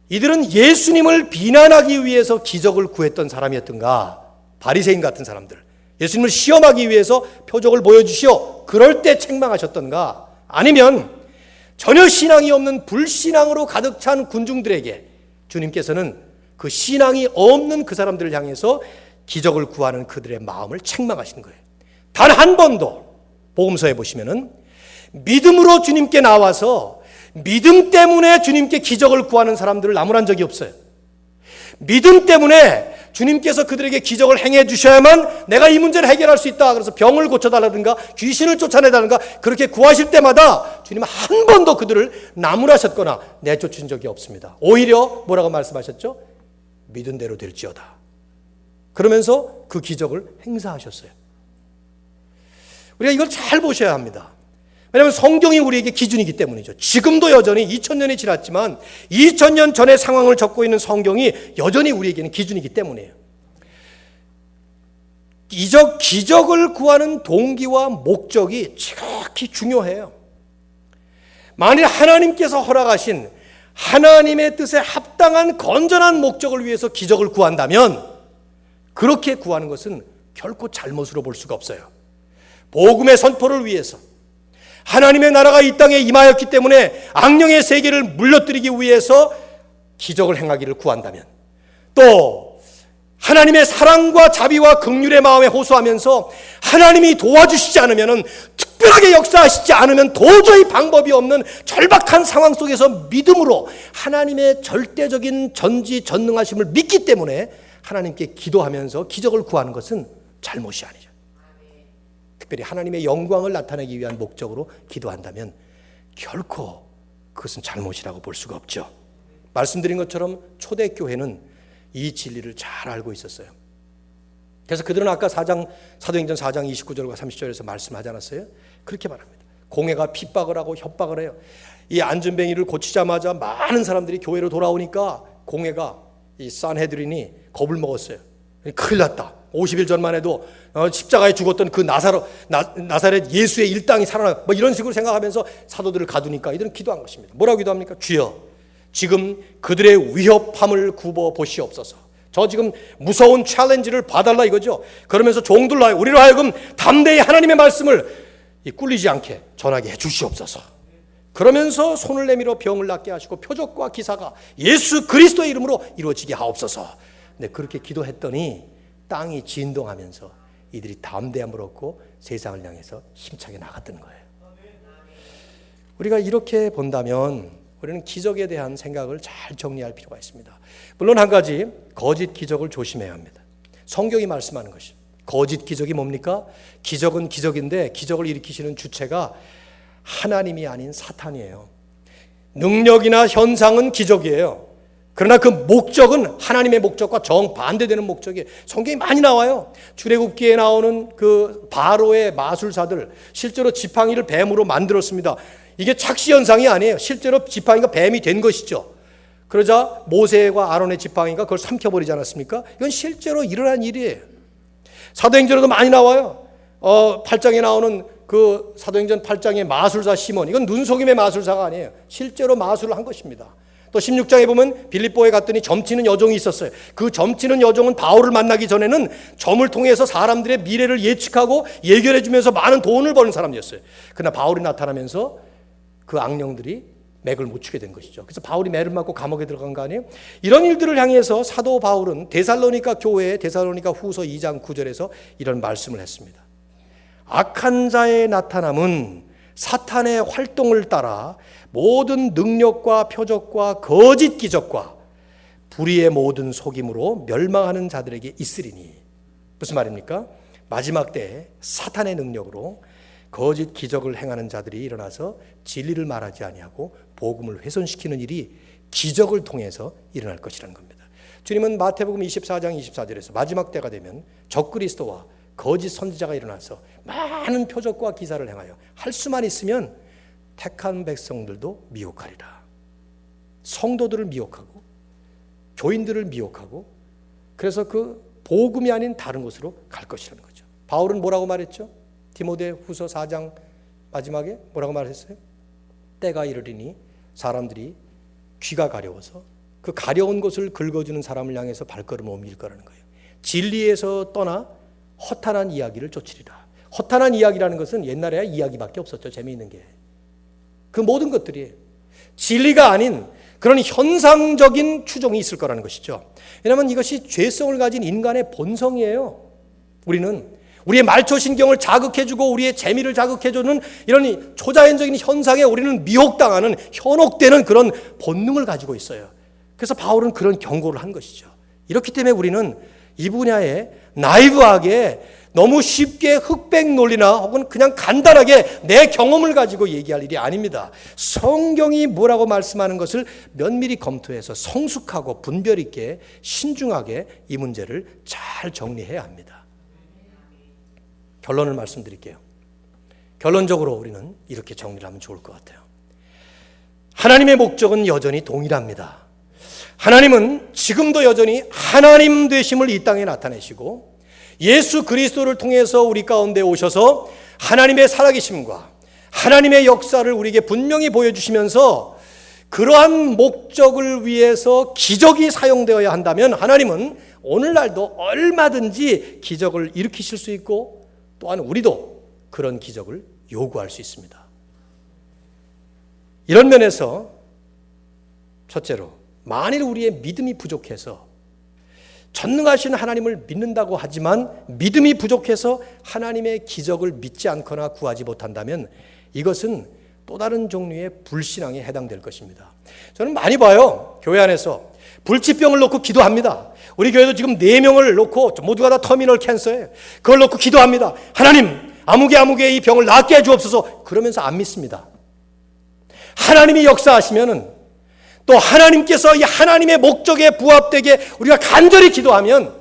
이들은 예수님을 비난하기 위해서 기적을 구했던 사람이었던가? 바리새인 같은 사람들, 예수님을 시험하기 위해서 표적을 보여주시오, 그럴 때 책망하셨던가? 아니면 전혀 신앙이 없는 불신앙으로 가득 찬 군중들에게 주님께서는 그 신앙이 없는 그 사람들을 향해서 기적을 구하는 그들의 마음을 책망하신 거예요. 단 한 번도 복음서에 보시면은 믿음으로 주님께 나와서 믿음 때문에 주님께 기적을 구하는 사람들을 나무란 적이 없어요. 믿음 때문에 주님께서 그들에게 기적을 행해 주셔야만 내가 이 문제를 해결할 수 있다, 그래서 병을 고쳐달라든가 귀신을 쫓아내달라든가 그렇게 구하실 때마다 주님은 한 번도 그들을 나무라셨거나 내쫓은 적이 없습니다. 오히려 뭐라고 말씀하셨죠? 믿은 대로 될지어다, 그러면서 그 기적을 행사하셨어요. 우리가 이걸 잘 보셔야 합니다. 왜냐하면 성경이 우리에게 기준이기 때문이죠. 지금도 여전히 2000년이 지났지만 2000년 전의 상황을 적고 있는 성경이 여전히 우리에게는 기준이기 때문이에요. 기적을 구하는 동기와 목적이 지극히 중요해요. 만일 하나님께서 허락하신 하나님의 뜻에 합당한 건전한 목적을 위해서 기적을 구한다면 그렇게 구하는 것은 결코 잘못으로 볼 수가 없어요. 복음의 선포를 위해서, 하나님의 나라가 이 땅에 임하였기 때문에 악령의 세계를 물러뜨리기 위해서 기적을 행하기를 구한다면, 또 하나님의 사랑과 자비와 긍휼의 마음에 호소하면서 하나님이 도와주시지 않으면, 특별하게 역사하시지 않으면 도저히 방법이 없는 절박한 상황 속에서 믿음으로 하나님의 절대적인 전지전능하심을 믿기 때문에 하나님께 기도하면서 기적을 구하는 것은 잘못이 아니죠. 특별히 하나님의 영광을 나타내기 위한 목적으로 기도한다면 결코 그것은 잘못이라고 볼 수가 없죠. 말씀드린 것처럼 초대교회는 이 진리를 잘 알고 있었어요. 그래서 그들은 아까 사도행전 4장 29절과 30절에서 말씀하지 않았어요? 그렇게 말합니다. 공회가 핍박을 하고 협박을 해요. 이 안전뱅이를 고치자마자 많은 사람들이 교회로 돌아오니까 공회가, 이 산헤드린이 겁을 먹었어요. 큰일 났다. 50일 전만 해도 십자가에 죽었던 그 나사렛 예수의 일당이 살아나, 뭐 이런 식으로 생각하면서 사도들을 가두니까 이들은 기도한 것입니다. 뭐라고 기도합니까? 주여, 지금 그들의 위협함을 굽어 보시옵소서. 저 지금 무서운 챌린지를 봐달라 이거죠. 그러면서 종들로 우리로 하여금 담대히 하나님의 말씀을 꿀리지 않게 전하게 해 주시옵소서. 그러면서 손을 내밀어 병을 낫게 하시고 표적과 기사가 예수 그리스도의 이름으로 이루어지게 하옵소서. 네, 그렇게 기도했더니 땅이 진동하면서 이들이 담대함을 얻고 세상을 향해서 힘차게 나갔던 거예요. 우리가 이렇게 본다면 우리는 기적에 대한 생각을 잘 정리할 필요가 있습니다. 물론 한 가지, 거짓 기적을 조심해야 합니다. 성경이 말씀하는 것이 거짓 기적이 뭡니까? 기적은 기적인데 기적을 일으키시는 주체가 하나님이 아닌 사탄이에요. 능력이나 현상은 기적이에요. 그러나 그 목적은 하나님의 목적과 정반대되는 목적이에요. 성경이 많이 나와요. 출애굽기에 나오는 그 바로의 마술사들, 실제로 지팡이를 뱀으로 만들었습니다. 이게 착시 현상이 아니에요. 실제로 지팡이가 뱀이 된 것이죠. 그러자 모세와 아론의 지팡이가 그걸 삼켜버리지 않았습니까? 이건 실제로 일어난 일이에요. 사도행전에도 많이 나와요. 8장에 나오는 그 사도행전 8장의 마술사 시몬, 이건 눈속임의 마술사가 아니에요. 실제로 마술을 한 것입니다. 또 16장에 보면 빌립보에 갔더니 점치는 여종이 있었어요. 그 점치는 여종은 바울을 만나기 전에는 점을 통해서 사람들의 미래를 예측하고 예견해 주면서 많은 돈을 버는 사람이었어요. 그러나 바울이 나타나면서 그 악령들이 맥을 못 추게 된 것이죠. 그래서 바울이 매를 맞고 감옥에 들어간 거 아니에요? 이런 일들을 향해서 사도 바울은 데살로니가 교회의 데살로니가 후서 2장 9절에서 이런 말씀을 했습니다. 악한 자의 나타남은 사탄의 활동을 따라 모든 능력과 표적과 거짓 기적과 불의의 모든 속임으로 멸망하는 자들에게 있으리니. 무슨 말입니까? 마지막 때에 사탄의 능력으로 거짓 기적을 행하는 자들이 일어나서 진리를 말하지 아니하고 복음을 훼손시키는 일이 기적을 통해서 일어날 것이라는 겁니다. 주님은 마태복음 24장 24절에서 마지막 때가 되면 적그리스도와 거짓 선지자가 일어나서 많은 표적과 기사를 행하여 할 수만 있으면 택한 백성들도 미혹하리라. 성도들을 미혹하고 교인들을 미혹하고 그래서 그 복음이 아닌 다른 곳으로 갈 것이라는 거죠. 바울은 뭐라고 말했죠? 디모데 후서 4장 마지막에 뭐라고 말했어요? 때가 이르리니 사람들이 귀가 가려워서 그 가려운 곳을 긁어주는 사람을 향해서 발걸음을 옮길 거라는 거예요. 진리에서 떠나 허탄한 이야기를 쫓으리라. 허탄한 이야기라는 것은 옛날에 이야기밖에 없었죠. 재미있는 게. 그 모든 것들이 진리가 아닌 그런 현상적인 추종이 있을 거라는 것이죠. 왜냐하면 이것이 죄성을 가진 인간의 본성이에요. 우리는 우리의 말초신경을 자극해주고 우리의 재미를 자극해주는 이런 초자연적인 현상에 우리는 미혹당하는 현혹되는 그런 본능을 가지고 있어요. 그래서 바울은 그런 경고를 한 것이죠. 이렇기 때문에 우리는 이 분야에 나이브하게 너무 쉽게 흑백 논리나 혹은 그냥 간단하게 내 경험을 가지고 얘기할 일이 아닙니다. 성경이 뭐라고 말씀하는 것을 면밀히 검토해서 성숙하고 분별 있게 신중하게 이 문제를 잘 정리해야 합니다. 결론을 말씀드릴게요. 결론적으로 우리는 이렇게 정리를 하면 좋을 것 같아요. 하나님의 목적은 여전히 동일합니다. 하나님은 지금도 여전히 하나님 되심을 이 땅에 나타내시고 예수 그리스도를 통해서 우리 가운데 오셔서 하나님의 살아계심과 하나님의 역사를 우리에게 분명히 보여주시면서 그러한 목적을 위해서 기적이 사용되어야 한다면 하나님은 오늘날도 얼마든지 기적을 일으키실 수 있고 또한 우리도 그런 기적을 요구할 수 있습니다. 이런 면에서 첫째로 만일 우리의 믿음이 부족해서 전능하신 하나님을 믿는다고 하지만 믿음이 부족해서 하나님의 기적을 믿지 않거나 구하지 못한다면 이것은 또 다른 종류의 불신앙에 해당될 것입니다. 저는 많이 봐요. 교회 안에서 불치병을 놓고 기도합니다. 우리 교회도 지금 4명을 놓고 모두가 다 터미널 캔서예요. 그걸 놓고 기도합니다. 하나님 아무개 이 병을 낫게 해 주옵소서. 그러면서 안 믿습니다. 하나님이 역사하시면은 또 하나님께서 이 하나님의 목적에 부합되게 우리가 간절히 기도하면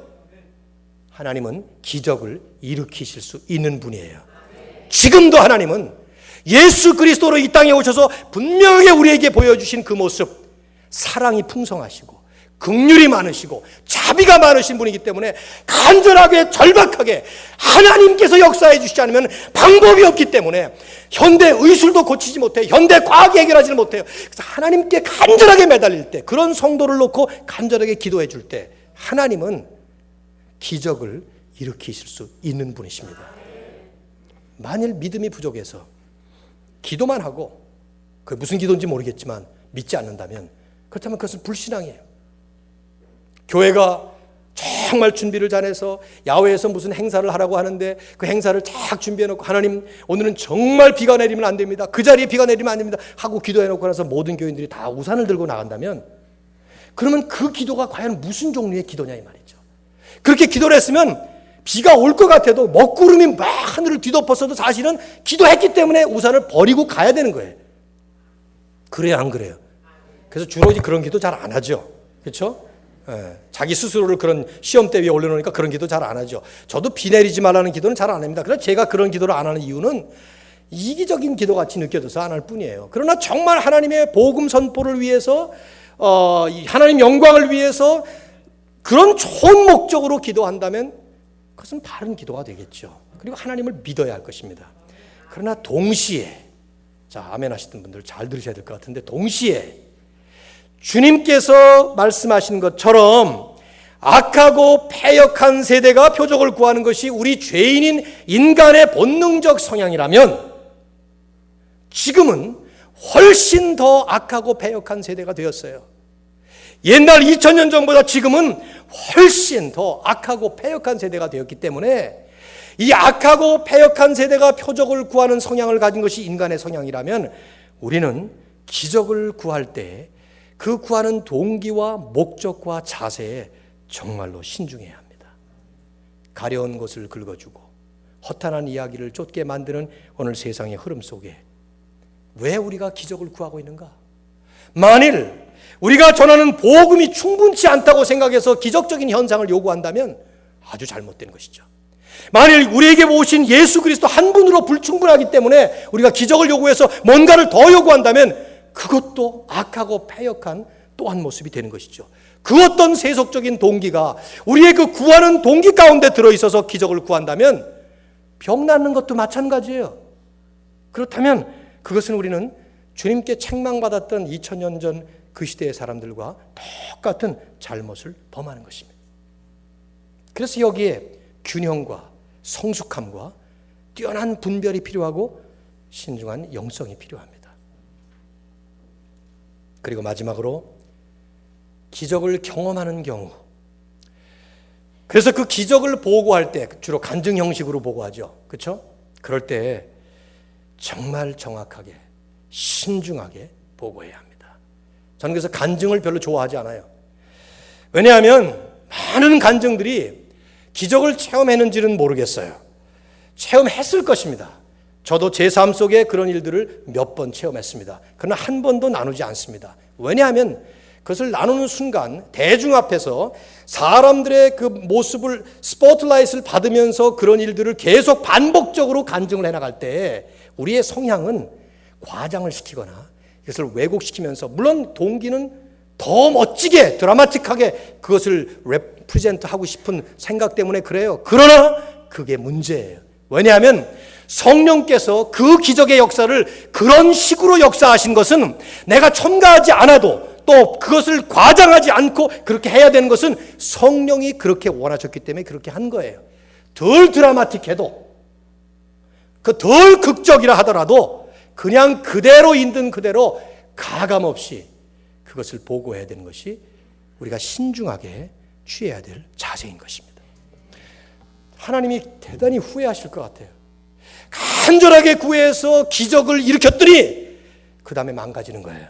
하나님은 기적을 일으키실 수 있는 분이에요. 지금도 하나님은 예수 그리스도로 이 땅에 오셔서 분명하게 우리에게 보여주신 그 모습, 사랑이 풍성하시고 긍휼이 많으시고 자비가 많으신 분이기 때문에 간절하게 절박하게 하나님께서 역사해 주시지 않으면 방법이 없기 때문에 현대 의술도 고치지 못해요. 현대 과학이 해결하지는 못해요. 그래서 하나님께 간절하게 매달릴 때, 그런 성도를 놓고 간절하게 기도해 줄 때 하나님은 기적을 일으키실 수 있는 분이십니다. 만일 믿음이 부족해서 기도만 하고, 그 무슨 기도인지 모르겠지만 믿지 않는다면, 그렇다면 그것은 불신앙이에요. 교회가 정말 준비를 잘해서 야외에서 무슨 행사를 하라고 하는데 그 행사를 쫙 준비해놓고, 하나님 오늘은 정말 비가 내리면 안 됩니다, 그 자리에 비가 내리면 안 됩니다 하고 기도해놓고 나서 모든 교인들이 다 우산을 들고 나간다면, 그러면 그 기도가 과연 무슨 종류의 기도냐 이 말이죠. 그렇게 기도를 했으면 비가 올 것 같아도 먹구름이 막 하늘을 뒤덮었어도 사실은 기도했기 때문에 우산을 버리고 가야 되는 거예요. 그래요, 안 그래요? 그래서 주로 그런 기도 잘 안 하죠. 그렇죠? 예, 자기 스스로를 그런 시험대 위에 올려놓으니까 그런 기도 잘 안 하죠. 저도 비 내리지 말라는 기도는 잘 안 합니다. 그래서 제가 그런 기도를 안 하는 이유는 이기적인 기도같이 느껴져서 안 할 뿐이에요. 그러나 정말 하나님의 복음 선포를 위해서, 하나님 영광을 위해서 그런 좋은 목적으로 기도한다면 그것은 바른 기도가 되겠죠. 그리고 하나님을 믿어야 할 것입니다. 그러나 동시에, 자, 아멘 하시던 분들 잘 들으셔야 될 것 같은데, 동시에 주님께서 말씀하신 것처럼 악하고 패역한 세대가 표적을 구하는 것이 우리 죄인인 인간의 본능적 성향이라면, 지금은 훨씬 더 악하고 패역한 세대가 되었어요. 옛날 2000년 전보다 지금은 훨씬 더 악하고 패역한 세대가 되었기 때문에, 이 악하고 패역한 세대가 표적을 구하는 성향을 가진 것이 인간의 성향이라면, 우리는 기적을 구할 때 그 구하는 동기와 목적과 자세에 정말로 신중해야 합니다. 가려운 것을 긁어주고 허탄한 이야기를 쫓게 만드는 오늘 세상의 흐름 속에 왜 우리가 기적을 구하고 있는가? 만일 우리가 전하는 복음이 충분치 않다고 생각해서 기적적인 현상을 요구한다면 아주 잘못된 것이죠. 만일 우리에게 오신 예수 그리스도 한 분으로 불충분하기 때문에 우리가 기적을 요구해서 뭔가를 더 요구한다면 그것도 악하고 패역한 또 한 모습이 되는 것이죠. 그 어떤 세속적인 동기가 우리의 그 구하는 동기 가운데 들어있어서 기적을 구한다면 병 낫는 것도 마찬가지예요. 그렇다면 그것은 우리는 주님께 책망받았던 2000년 전 그 시대의 사람들과 똑같은 잘못을 범하는 것입니다. 그래서 여기에 균형과 성숙함과 뛰어난 분별이 필요하고 신중한 영성이 필요합니다. 그리고 마지막으로 기적을 경험하는 경우, 그래서 그 기적을 보고할 때 주로 간증 형식으로 보고하죠. 그렇죠? 그럴 때 정말 정확하게 신중하게 보고해야 합니다. 저는 그래서 간증을 별로 좋아하지 않아요. 왜냐하면 많은 간증들이 기적을 체험했는지는 모르겠어요. 체험했을 것입니다. 저도 제 삶 속에 그런 일들을 몇 번 체험했습니다. 그러나 한 번도 나누지 않습니다. 왜냐하면 그것을 나누는 순간 대중 앞에서 사람들의 그 모습을, 스포트라이트를 받으면서 그런 일들을 계속 반복적으로 간증을 해나갈 때 우리의 성향은 과장을 시키거나 이것을 왜곡시키면서, 물론 동기는 더 멋지게 드라마틱하게 그것을 레프레젠트 하고 싶은 생각 때문에 그래요. 그러나 그게 문제예요. 왜냐하면 성령께서 그 기적의 역사를 그런 식으로 역사하신 것은 내가 첨가하지 않아도, 또 그것을 과장하지 않고 그렇게 해야 되는 것은 성령이 그렇게 원하셨기 때문에 그렇게 한 거예요. 덜 드라마틱해도, 그 덜 극적이라 하더라도 그냥 그대로 있는 그대로 가감 없이 그것을 보고해야 되는 것이 우리가 신중하게 취해야 될 자세인 것입니다. 하나님이 대단히 후회하실 것 같아요. 간절하게 구해서 기적을 일으켰더니 그 다음에 망가지는 거예요.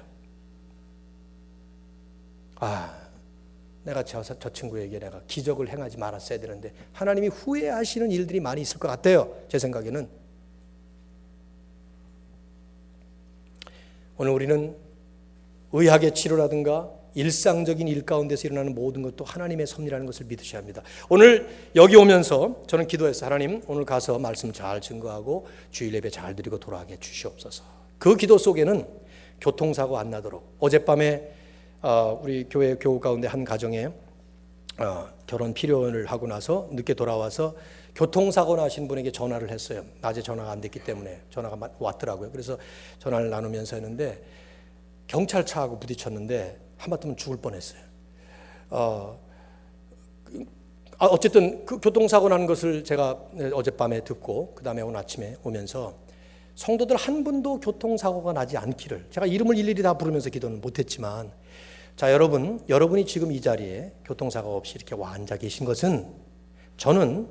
내가 저 친구에게 내가 기적을 행하지 말았어야 되는데, 하나님이 후회하시는 일들이 많이 있을 것 같아요. 제 생각에는. 오늘 우리는 의학의 치료라든가 일상적인 일 가운데서 일어나는 모든 것도 하나님의 섭리라는 것을 믿으셔야 합니다. 오늘 여기 오면서 저는 기도했어요. 하나님, 오늘 가서 말씀 잘 증거하고 주일 예배 잘 드리고 돌아가게 주시옵소서. 그 기도 속에는 교통사고 안 나도록, 어젯밤에 우리 교회 교우 가운데 한 가정에 결혼 필요를 하고 나서 늦게 돌아와서 교통사고 나신 분에게 전화를 했어요. 낮에 전화가 안 됐기 때문에 전화가 왔더라고요. 그래서 전화를 나누면서 했는데 경찰차하고 부딪혔는데 한바탕 죽을 뻔했어요. 어쨌든 그 교통사고 난 것을 제가 어젯밤에 듣고 그 다음에 오늘 아침에 오면서 성도들 한 분도 교통사고가 나지 않기를, 제가 이름을 일일이 다 부르면서 기도는 못했지만, 자, 여러분이 지금 이 자리에 교통사고 없이 이렇게 와 앉아 계신 것은 저는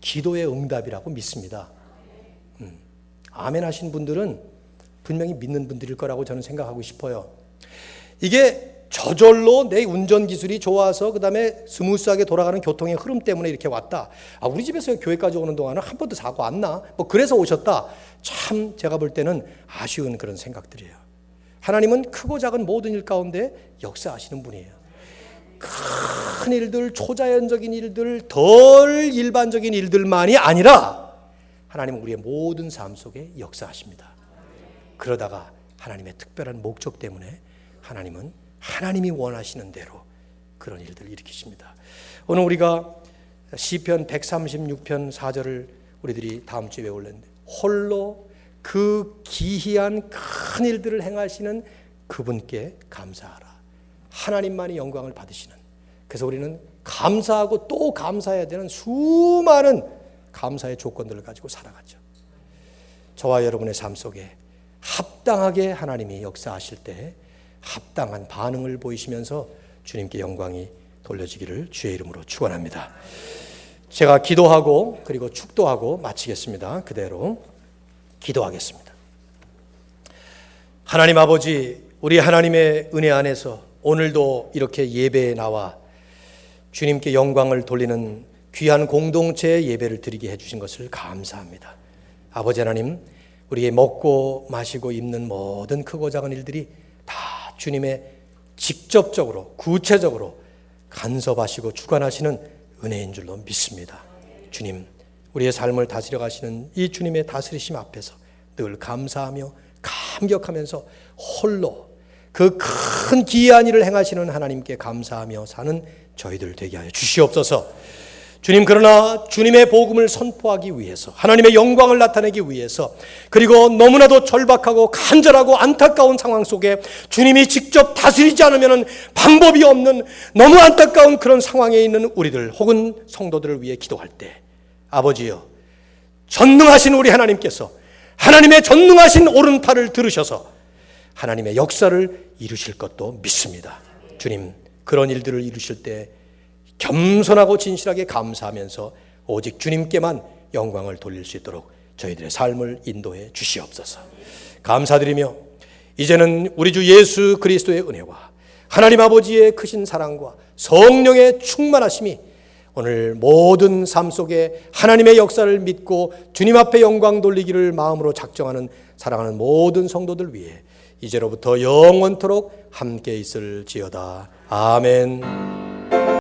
기도의 응답이라고 믿습니다. 아멘 하신 분들은 분명히 믿는 분들일 거라고 저는 생각하고 싶어요. 이게 저절로 내 운전 기술이 좋아서 그 다음에 스무스하게 돌아가는 교통의 흐름 때문에 이렇게 왔다. 우리 집에서 교회까지 오는 동안은 한 번도 사고 안 나. 뭐 그래서 오셨다. 참 제가 볼 때는 아쉬운 그런 생각들이에요. 하나님은 크고 작은 모든 일 가운데 역사하시는 분이에요. 큰 일들, 초자연적인 일들, 덜 일반적인 일들만이 아니라 하나님은 우리의 모든 삶 속에 역사하십니다. 그러다가 하나님의 특별한 목적 때문에 하나님이 원하시는 대로 그런 일들을 일으키십니다. 오늘 우리가 시편 136편 4절을 우리들이 다음 주에 외울랬는데, 홀로 그 기이한 큰 일들을 행하시는 그분께 감사하라. 하나님만이 영광을 받으시는. 그래서 우리는 감사하고 또 감사해야 되는 수많은 감사의 조건들을 가지고 살아가죠. 저와 여러분의 삶 속에 합당하게 하나님이 역사하실 때 합당한 반응을 보이시면서 주님께 영광이 돌려지기를 주의 이름으로 축원합니다. 제가 기도하고 그리고 축도하고 마치겠습니다. 그대로 기도하겠습니다. 하나님 아버지, 우리 하나님의 은혜 안에서 오늘도 이렇게 예배에 나와 주님께 영광을 돌리는 귀한 공동체의 예배를 드리게 해주신 것을 감사합니다. 아버지 하나님, 우리의 먹고 마시고 입는 모든 크고 작은 일들이 다 주님의 직접적으로 구체적으로 간섭하시고 주관하시는 은혜인 줄로 믿습니다. 주님, 우리의 삶을 다스려 가시는 이 주님의 다스리심 앞에서 늘 감사하며 감격하면서 홀로 그 큰 기이한 일을 행하시는 하나님께 감사하며 사는 저희들 되게 하여 주시옵소서. 주님, 그러나 주님의 복음을 선포하기 위해서, 하나님의 영광을 나타내기 위해서, 그리고 너무나도 절박하고 간절하고 안타까운 상황 속에 주님이 직접 다스리지 않으면 방법이 없는 너무 안타까운 그런 상황에 있는 우리들 혹은 성도들을 위해 기도할 때, 아버지여, 전능하신 우리 하나님께서 하나님의 전능하신 오른팔을 들으셔서 하나님의 역사를 이루실 것도 믿습니다. 주님, 그런 일들을 이루실 때 겸손하고 진실하게 감사하면서 오직 주님께만 영광을 돌릴 수 있도록 저희들의 삶을 인도해 주시옵소서. 감사드리며 이제는 우리 주 예수 그리스도의 은혜와 하나님 아버지의 크신 사랑과 성령의 충만하심이 오늘 모든 삶 속에 하나님의 역사를 믿고 주님 앞에 영광 돌리기를 마음으로 작정하는 사랑하는 모든 성도들 위해 이제로부터 영원토록 함께 있을지어다. 아멘.